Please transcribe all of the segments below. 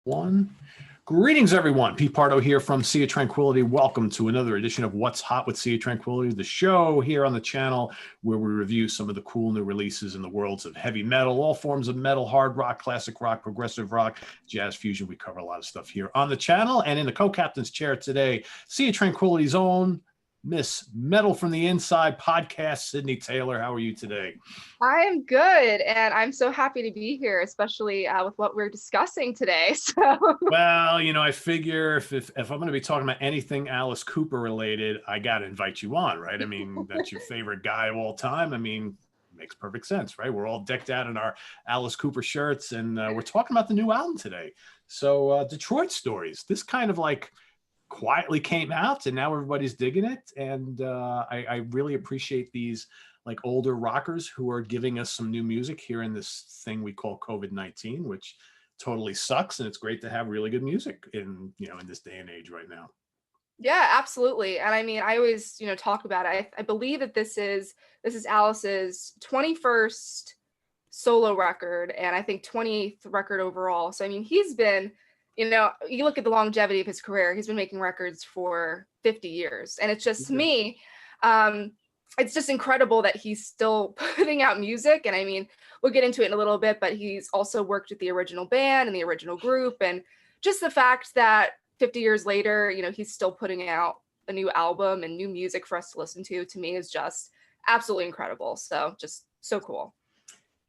One. Greetings, everyone. Pete Pardo here from Sea of Tranquility. Welcome to another edition of What's Hot with Sea of Tranquility, the show here on the channel where we review some of the cool new releases in the worlds of heavy metal, all forms of metal, hard rock, classic rock, progressive rock, jazz fusion. We cover a lot of stuff here on the channel. And in the co-captain's chair today, Sea of Tranquility's own Miss Metal from the Inside podcast, Sydney Taylor. How are you today? I am good, and I'm so happy to be here, especially with what we're discussing today. Well, I figure if I'm going to be talking about anything Alice Cooper related, I got to invite you on, right? I mean, that's your favorite guy of all time. I mean, makes perfect sense, right? We're all decked out in our Alice Cooper shirts, and we're talking about the new album today. So, Detroit Stories. This kind of like quietly came out, and now everybody's digging it. And I really appreciate these like older rockers who are giving us some new music here in this thing we call COVID-19, which totally sucks. And it's great to have really good music in this day and age right now. Yeah, absolutely. And I mean, I always, talk about it. I believe that this is Alice's 21st solo record, and I think 28th record overall. So I mean, he's been, you look at the longevity of his career, he's been making records for 50 years. And it's just, to me, it's just incredible that he's still putting out music. And I mean, we'll get into it in a little bit, but he's also worked with the original band and the original group. And just the fact that 50 years later, he's still putting out a new album and new music for us to listen to me is just absolutely incredible. So just so cool.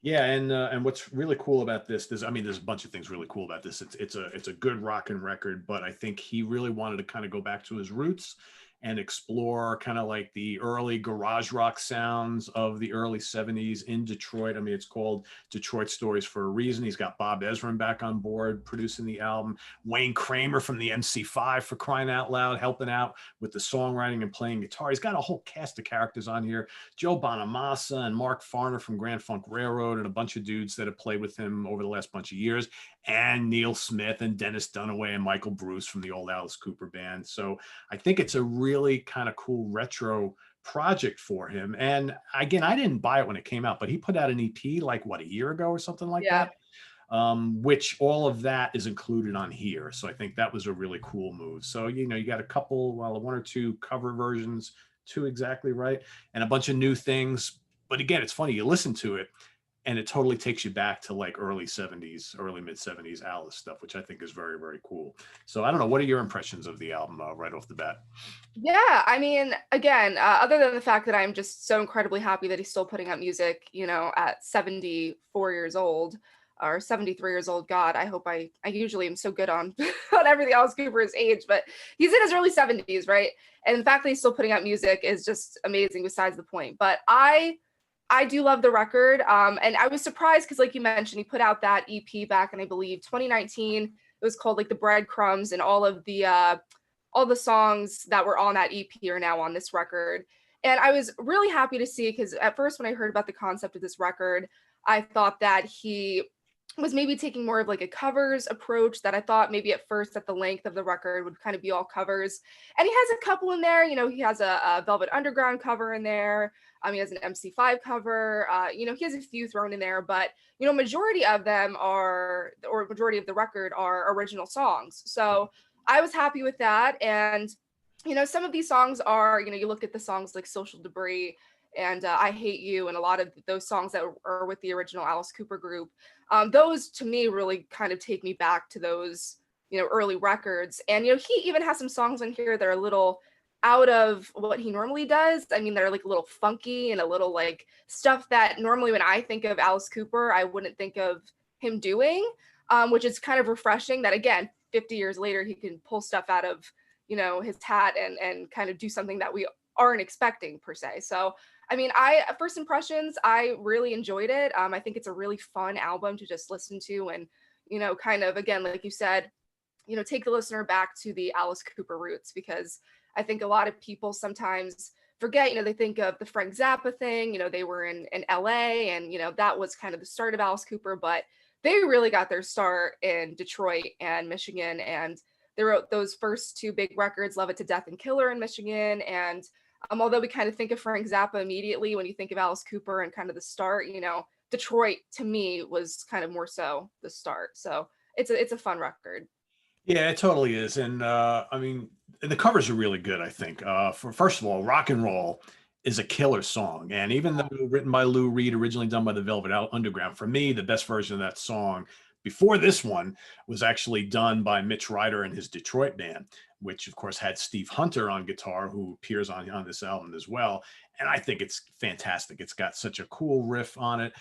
Yeah, and what's really cool about this, there's a bunch of things really cool about this. It's a good rockin' record, but I think he really wanted to kind of go back to his roots and explore kind of like the early garage rock sounds of the early 70s in Detroit. I mean, it's called Detroit Stories for a reason. He's got Bob Ezrin back on board producing the album. Wayne Kramer from the MC5, for crying out loud, helping out with the songwriting and playing guitar. He's got a whole cast of characters on here. Joe Bonamassa and Mark Farner from Grand Funk Railroad and a bunch of dudes that have played with him over the last bunch of years. And Neil Smith and Dennis Dunaway and Michael Bruce from the old Alice Cooper band. So I think it's a really kind of cool retro project for him. And again, I didn't buy it when it came out, but he put out an EP like a year ago or something like that, which all of that is included on here. So I think that was a really cool move. So, you got a couple, one or two cover versions, two exactly right, and a bunch of new things. But again, it's funny, you listen to it and it totally takes you back to like early 70s, early mid 70s Alice stuff, which I think is very, very cool. So I don't know, what are your impressions of the album right off the bat? Yeah, I mean, again, other than the fact that I'm just so incredibly happy that he's still putting out music, at 74 years old or 73 years old. God, I usually am so good on, on everything else Cooper's age, but he's in his early 70s, right? And the fact that he's still putting out music is just amazing besides the point. But I do love the record. And I was surprised because, like you mentioned, he put out that EP back in, I believe, 2019. It was called like The Breadcrumbs, and all the songs that were on that EP are now on this record. And I was really happy to see, because at first when I heard about the concept of this record, I thought that he was maybe taking more of like a covers approach, that I thought maybe at first that the length of the record would kind of be all covers. And he has a couple in there, he has a Velvet Underground cover in there. He has an MC5 cover, he has a few thrown in there, but, majority of them majority of the record are original songs. So I was happy with that. And, some of these songs are, you look at the songs like Social Debris and I Hate You, and a lot of those songs that are with the original Alice Cooper group. Those to me really kind of take me back to those, early records. And, he even has some songs on here that are a little out of what he normally does. I mean, they're like a little funky and a little like stuff that normally when I think of Alice Cooper, I wouldn't think of him doing, which is kind of refreshing that, again, 50 years later, he can pull stuff out of, his hat and kind of do something that we aren't expecting per se. So, I mean, first impressions, I really enjoyed it. I think it's a really fun album to just listen to and, kind of, again, like you said, take the listener back to the Alice Cooper roots, because I think a lot of people sometimes forget, they think of the Frank Zappa thing, they were in LA and, that was kind of the start of Alice Cooper, but they really got their start in Detroit and Michigan. And they wrote those first two big records, Love It to Death and Killer in Michigan. And although we kind of think of Frank Zappa immediately when you think of Alice Cooper and kind of the start, Detroit to me was kind of more so the start. So it's a fun record. Yeah, it totally is. And I mean, the covers are really good, I think. For first of all, Rock and Roll is a killer song. And even though written by Lou Reed, originally done by the Velvet Underground, for me, the best version of that song before this one was actually done by Mitch Ryder and his Detroit band, which of course had Steve Hunter on guitar, who appears on this album as well. And I think it's fantastic. It's got such a cool riff on it.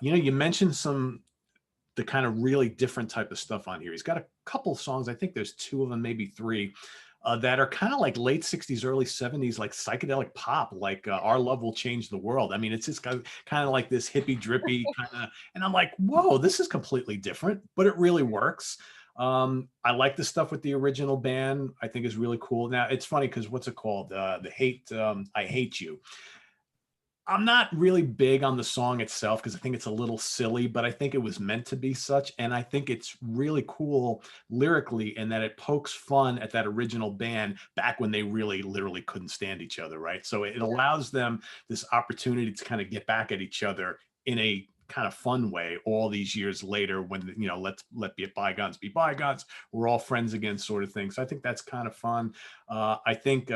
You mentioned the kind of really different type of stuff on here. He's got a couple songs, I think there's two of them, maybe three, that are kind of like late 60s, early 70s, like psychedelic pop, like Our Love Will Change the World. I mean, it's just kind of like this hippie drippy kind of, and I'm like, whoa, this is completely different, but it really works. I like the stuff with the original band. I think is really cool. Now it's funny because what's it called? I Hate You. I'm not really big on the song itself because I think it's a little silly, but I think it was meant to be such. And I think it's really cool lyrically in that it pokes fun at that original band back when they really literally couldn't stand each other, right? So it allows them this opportunity to kind of get back at each other in a kind of fun way all these years later when, let be bygones be bygones. We're all friends again, sort of thing. So I think that's kind of fun. I think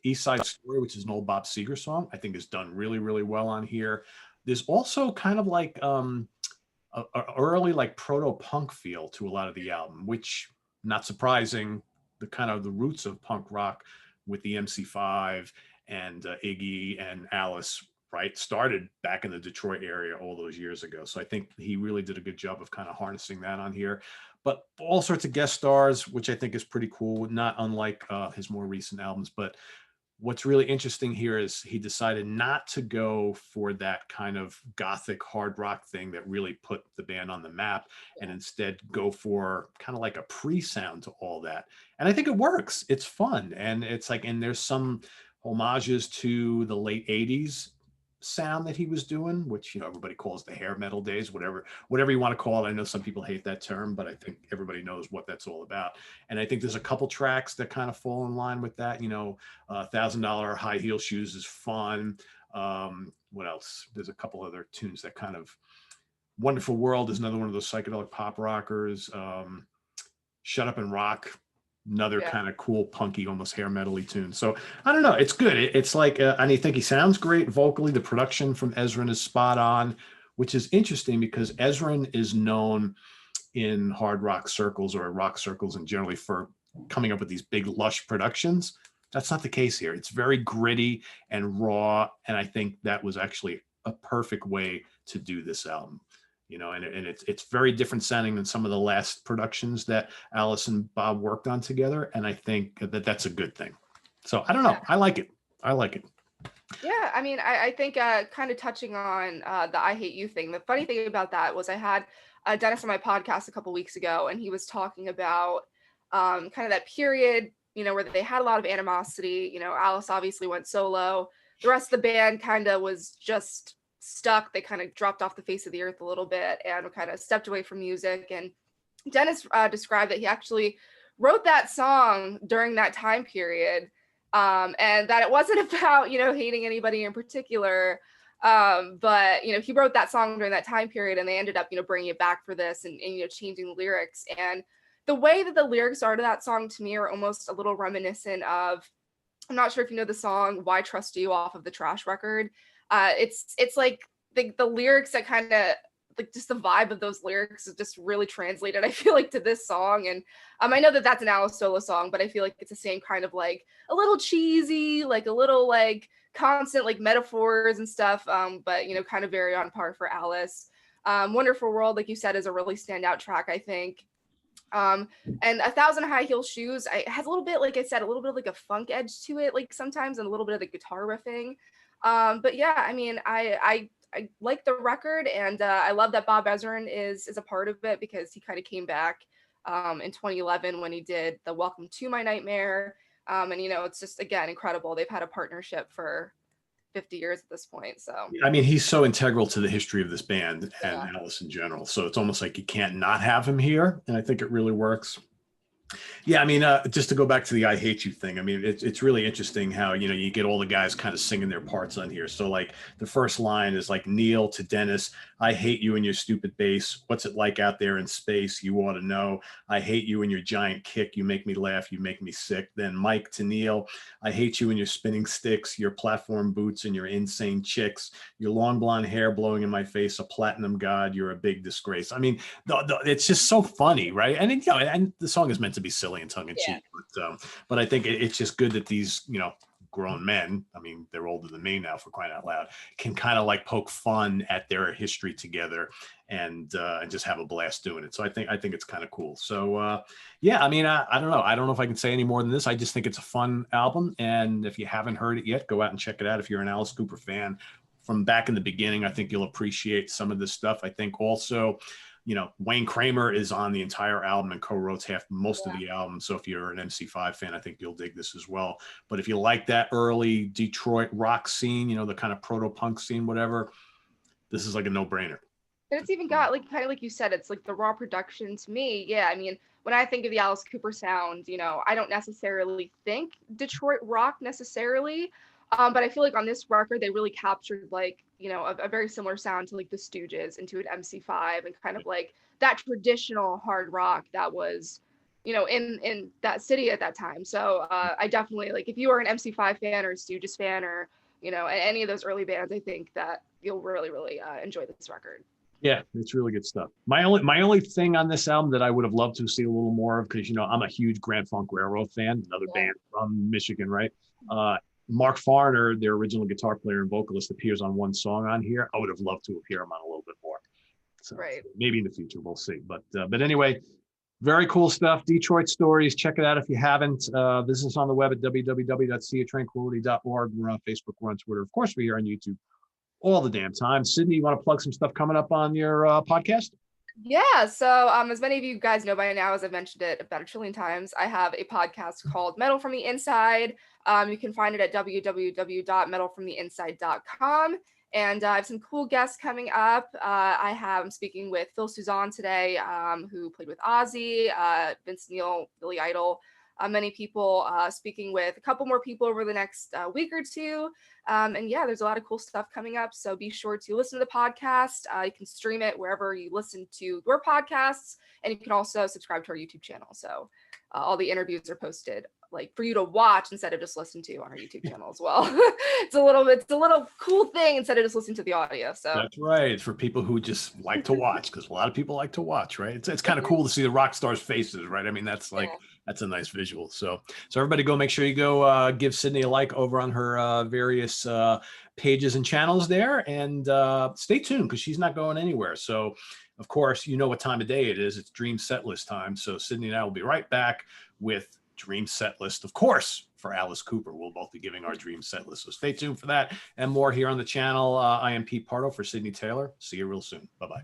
East Side Story, which is an old Bob Seger song, I think is done really, really well on here. There's also kind of like a early like proto-punk feel to a lot of the album, which not surprising, the roots of punk rock with the MC5 and Iggy and Alice, right, started back in the Detroit area all those years ago. So I think he really did a good job of kind of harnessing that on here. But all sorts of guest stars, which I think is pretty cool, not unlike his more recent albums. But what's really interesting here is he decided not to go for that kind of gothic hard rock thing that really put the band on the map, and instead go for kind of like a pre-sound to all that. And I think it works. It's fun. And it's like, and there's some homages to the late 80s sound that he was doing, which everybody calls the hair metal days, whatever you want to call it. I know some people hate that term, but I think everybody knows what that's all about. And I think there's a couple tracks that kind of fall in line with that. $1,000 High Heel Shoes is fun. What else? There's a couple other tunes that kind of, Wonderful World is another one of those psychedelic pop rockers. Shut Up and Rock, another kind of cool, punky, almost hair metal-y tune. So I don't know. It's good. It's like, and I think he sounds great vocally. The production from Ezrin is spot on, which is interesting because Ezrin is known in hard rock circles or rock circles and generally for coming up with these big, lush productions. That's not the case here. It's very gritty and raw. And I think that was actually a perfect way to do this album. And it's very different sounding than some of the last productions that Alice and Bob worked on together. And I think that that's a good thing. So I don't know. I like it. Yeah, I mean, I think kind of touching on the I Hate You thing. The funny thing about that was I had Dennis on my podcast a couple weeks ago, and he was talking about kind of that period, where they had a lot of animosity. Alice obviously went solo. The rest of the band kind of was just stuck. They kind of dropped off the face of the earth a little bit and kind of stepped away from music. And Dennis described that he actually wrote that song during that time period, and that it wasn't about hating anybody in particular, but he wrote that song during that time period, and they ended up bringing it back for this and changing the lyrics. And the way that the lyrics are to that song to me are almost a little reminiscent of, I'm not sure if you know the song Why Trust You off of the Trash record. It's like the lyrics that kind of like just the vibe of those lyrics is just really translated, I feel like, to this song. And I know that that's an Alice solo song, but I feel like it's the same kind of like a little cheesy, like a little like constant like metaphors and stuff, but kind of very on par for Alice. Wonderful World, like you said, is a really standout track, I think. And 1,000 High Heel Shoes, it has a little bit, like I said, a little bit of like a funk edge to it, like sometimes, and a little bit of the guitar riffing. But yeah, I mean, I like the record, and I love that Bob Ezrin is a part of it, because he kind of came back in 2011 when he did the Welcome to My Nightmare. And it's just, again, incredible. They've had a partnership for 50 years at this point. So I mean, he's so integral to the history of this band and Alice in general. So it's almost like you can't not have him here. And I think it really works. Yeah, I mean, just to go back to the "I Hate You" thing. I mean, it's really interesting how you get all the guys kind of singing their parts on here. So like the first line is like Neil to Dennis, "I hate you and your stupid bass. What's it like out there in space? You ought to know. I hate you and your giant kick. You make me laugh. You make me sick." Then Mike to Neil, "I hate you and your spinning sticks, your platform boots and your insane chicks, your long blonde hair blowing in my face, a platinum god. You're a big disgrace." I mean, it's just so funny, right? And and the song is meant to be silly and tongue in Yeah. cheek, but I think it's just good that these grown men, I mean they're older than me now for crying out loud, can kind of like poke fun at their history together and just have a blast doing it. So I think it's kind of cool. So yeah, I mean I don't know if I can say any more than this. I just think it's a fun album, and if you haven't heard it yet, go out and check it out. If you're an Alice Cooper fan from back in the beginning, I think you'll appreciate some of this stuff. I think also, Wayne Kramer is on the entire album and co-wrote most of the album. So if you're an MC5 fan, I think you'll dig this as well. But if you like that early Detroit rock scene, the kind of proto-punk scene, whatever, this is like a no-brainer. And it's even got like kind of like you said, it's like the raw production to me. Yeah, I mean, when I think of the Alice Cooper sound, I don't necessarily think Detroit rock necessarily. But I feel like on this record, they really captured like, a very similar sound to like the Stooges and to an MC5 and kind of like that traditional hard rock that was, in that city at that time. So I definitely like if you are an MC5 fan or a Stooges fan or, any of those early bands, I think that you'll really, really enjoy this record. Yeah, it's really good stuff. My only thing on this album that I would have loved to see a little more of, because I'm a huge Grand Funk Railroad fan, another band from Michigan, right? Mark Farner, their original guitar player and vocalist, appears on one song on here. I would have loved to hear him on a little bit more. So Right. maybe in the future, we'll see. But anyway, very cool stuff. Detroit Stories. Check it out if you haven't. Visit us on the web at www.seatranquility.org. We're on Facebook. We're on Twitter. Of course, we're here on YouTube all the damn time. Sydney, you want to plug some stuff coming up on your podcast? Yeah, so as many of you guys know by now, as I've mentioned it about a trillion times, I have a podcast called Metal from the Inside. You can find it at www.metalfromtheinside.com. And I have some cool guests coming up. I'm speaking with Phil Suzanne today, who played with Ozzy, Vince Neil, Billy Idol, many people, speaking with a couple more people over the next week or two. And yeah, there's a lot of cool stuff coming up. So be sure to listen to the podcast. You can stream it wherever you listen to your podcasts. And you can also subscribe to our YouTube channel. So all the interviews are posted like for you to watch instead of just listen to on our YouTube channel as well. It's a little cool thing instead of just listening to the audio. So that's right. It's for people who just like to watch, because a lot of people like to watch, right? It's kind of cool to see the rock stars' faces, right? I mean, that's like that's a nice visual. So everybody go make sure you go give Sydney a like over on her various pages and channels there, and stay tuned because she's not going anywhere. So of course, you know what time of day it is. It's Dream Set List time. So Sydney and I will be right back with Dream Set List, of course, for Alice Cooper. We'll both be giving our Dream Set List. So stay tuned for that and more here on the channel. I am Pete Pardo for Sydney Taylor. See you real soon. Bye-bye.